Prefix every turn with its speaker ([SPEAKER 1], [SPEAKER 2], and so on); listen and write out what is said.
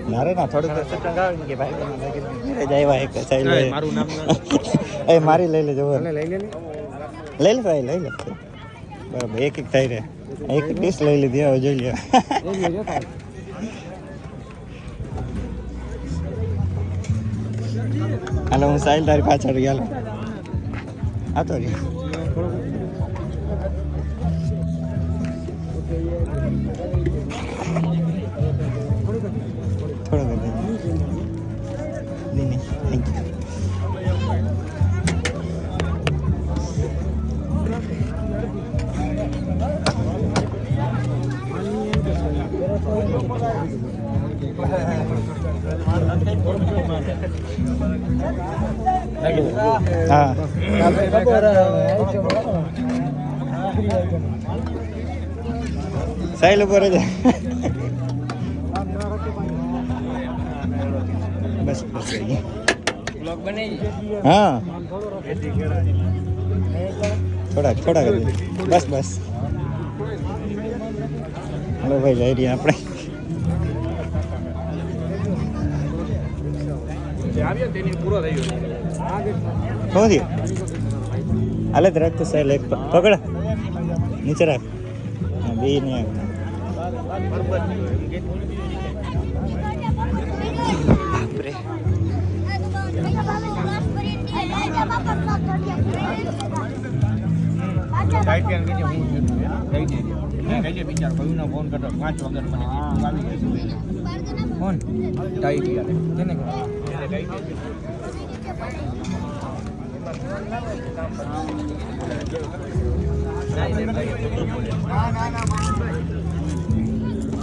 [SPEAKER 1] મારે ના થોડુંક સત્સંગ આવે કે ભાઈ જાય એક સાઈડ મારું નામ એ મારી લઈ લેજો લઈ લે ભાઈ લઈ લે બરાબર એક થઈ રહે એક ડીશ લઈ લીધી હવે જોઈ લે હાલો હું સાહિલ તારી પાછળ ગયા આ તો થોડો નહીં થેન્ક યુ હા સાઈલ ઉપર જ બસ બસ હા થોડા બસ બસ હલો ભાઈ જઈ રહ્યા આપણે શું થયું હાલે તો રાખતો સાહેબ એક પકડ નીચે રાખ બે નહીં બાપરે ફોન કરતો 5 વાગે મને આવી ગયો ફોન ટાઈટ યાર કેને ના